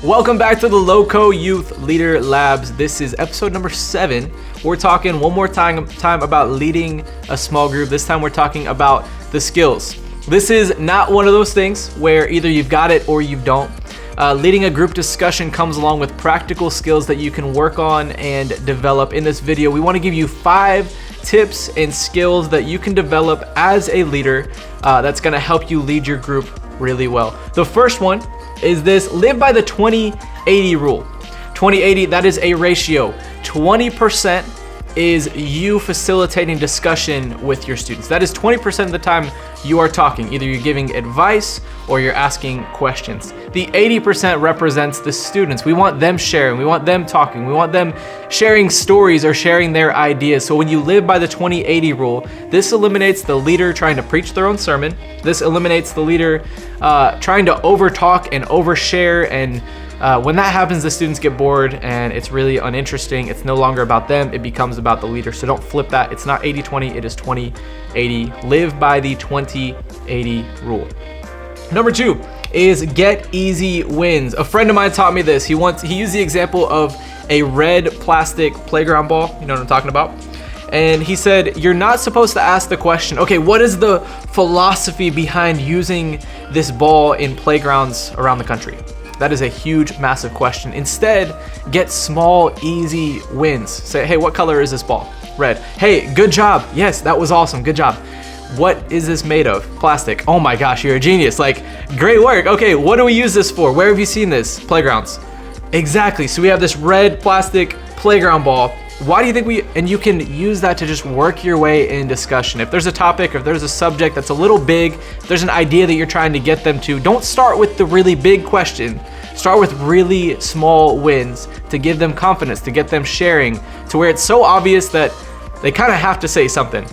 Welcome back to the Loco Youth Leader Labs. This is episode number 7. We're talking one more time about leading a small group. This time we're talking about the skills. This is not one of those things where either you've got it or you don't. Leading a group discussion comes along with practical skills that you can work on and develop. In this video, we want to give you 5 tips and skills that you can develop as a leader that's going to help you lead your group really well. The first one is this: live by the 20-80 rule. 20-80, that is a ratio. 20% is you facilitating discussion with your students. That is 20% of the time you are talking. Either you're giving advice or you're asking questions. The 80% represents the students. We want them sharing, we want them talking, we want them sharing stories or sharing their ideas. So when you live by the 20-80 rule, this eliminates the leader trying to preach their own sermon. This eliminates the leader trying to overtalk and overshare, and when that happens, the students get bored and it's really uninteresting. It's no longer about them, it becomes about the leader. So don't flip that. It's not 80-20, it is 20-80. Live by the 20-80 rule. Number 2 is get easy wins. A friend of mine taught me this. He used the example of a red plastic playground ball. You know what I'm talking about? And he said, you're not supposed to ask the question, okay, what is the philosophy behind using this ball in playgrounds around the country? That is a huge, massive question. Instead, get small, easy wins. Say, hey, what color is this ball? Red. Hey, good job. Yes, that was awesome. Good job. What is this made of? Plastic. Oh my gosh, you're a genius. Like, great work. Okay, what do we use this for? Where have you seen this? Playgrounds. Exactly. So we have this red plastic playground ball. Why do you think and you can use that to just work your way in discussion. If there's a topic, if there's a subject that's a little big, if there's an idea that you're trying to get them to, don't start with the really big question. Start with really small wins to give them confidence, to get them sharing, to where it's so obvious that they kind of have to say something.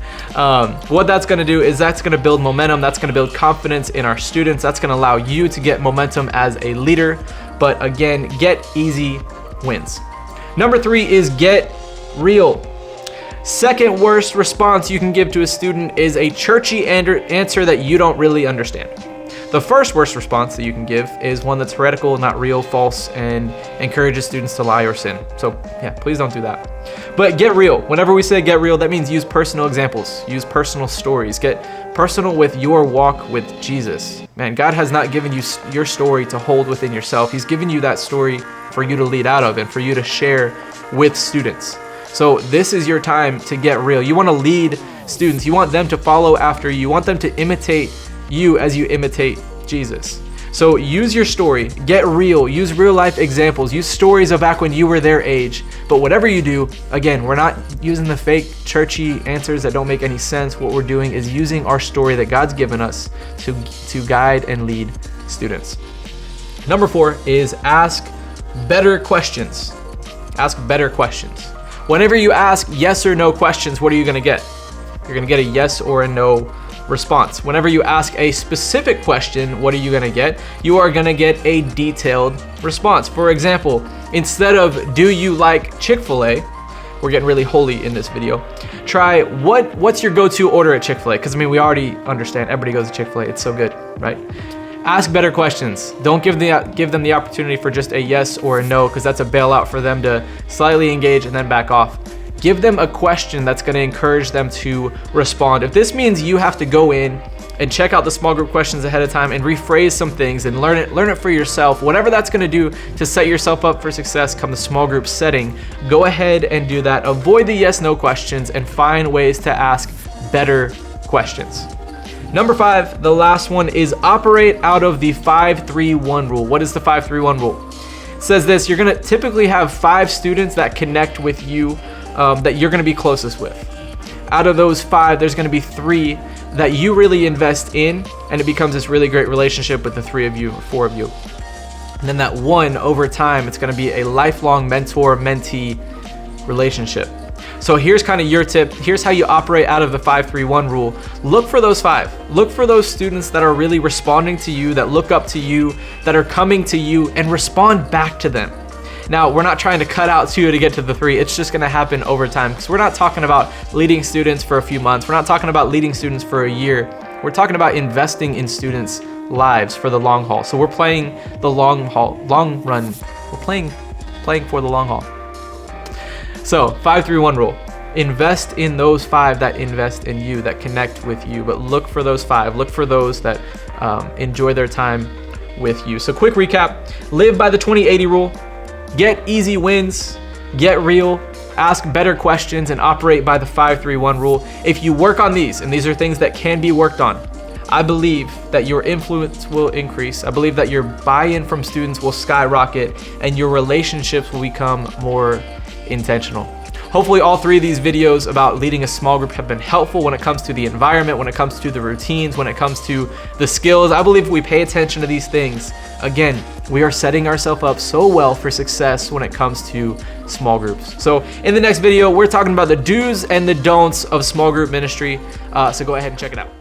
What that's gonna do is that's gonna build momentum, that's gonna build confidence in our students, that's gonna allow you to get momentum as a leader. But again, get easy wins. Number 3 is get real. Second worst response you can give to a student is a churchy answer that you don't really understand. The first worst response that you can give is one that's heretical, not real, false, and encourages students to lie or sin. So yeah, please don't do that. But get real. Whenever we say get real, that means use personal examples, use personal stories, get personal with your walk with Jesus. Man, God has not given you your story to hold within yourself. He's given you that story for you to lead out of and for you to share with students. So this is your time to get real. You want to lead students. You want them to follow after you. You want them to imitate you as you imitate Jesus. So use your story, get real, use real life examples, use stories of back when you were their age. But whatever you do, again, we're not using the fake churchy answers that don't make any sense. What we're doing is using our story that God's given us to guide and lead students. Number 4 is ask better questions. Ask better questions. Whenever you ask yes or no questions, what are you going to get? You're going to get a yes or a no response. Whenever you ask a specific question, what are you going to get? You are going to get a detailed response. For example, instead of do you like Chick-fil-A, we're getting really holy in this video, try what's your go-to order at Chick-fil-A? Because I mean, we already understand everybody goes to Chick-fil-A. It's so good, right? Ask better questions. Don't give them the opportunity for just a yes or a no, because that's a bailout for them to slightly engage and then back off. Give them a question that's going to encourage them to respond. If this means you have to go in and check out the small group questions ahead of time and rephrase some things and learn it for yourself, whatever that's going to do to set yourself up for success come the small group setting, go ahead and do that. Avoid the yes/no questions and find ways to ask better questions. Number 5, the last one, is operate out of the 5-3-1 rule. What is the 5-3-1 rule? It says this: you're going to typically have 5 students that connect with you that you're going to be closest with. Out of those 5, there's going to be 3 that you really invest in, and it becomes this really great relationship with the 3 of you or 4 of you. And then that 1, over time, it's going to be a lifelong mentor-mentee relationship. So here's kind of your tip. Here's how you operate out of the 5-3-1 rule. Look for those 5. Look for those students that are really responding to you, that look up to you, that are coming to you, and respond back to them. Now, we're not trying to cut out 2 to get to the 3. It's just going to happen over time, because we're not talking about leading students for a few months. We're not talking about leading students for a year. We're talking about investing in students' lives for the long haul. So we're playing the long run. We're playing for the long haul. So 5-3-1 rule. Invest in those 5 that invest in you, that connect with you, but look for those 5. Look for those that enjoy their time with you. So quick recap, live by the 20-80 rule, get easy wins, get real, ask better questions, and operate by the 5-3-1 rule. If you work on these, and these are things that can be worked on, I believe that your influence will increase. I believe that your buy-in from students will skyrocket and your relationships will become more intentional. Hopefully all 3 of these videos about leading a small group have been helpful when it comes to the environment, when it comes to the routines, when it comes to the skills. I believe if we pay attention to these things, again, we are setting ourselves up so well for success when it comes to small groups. So in the next video, we're talking about the do's and the don'ts of small group ministry. So go ahead and check it out.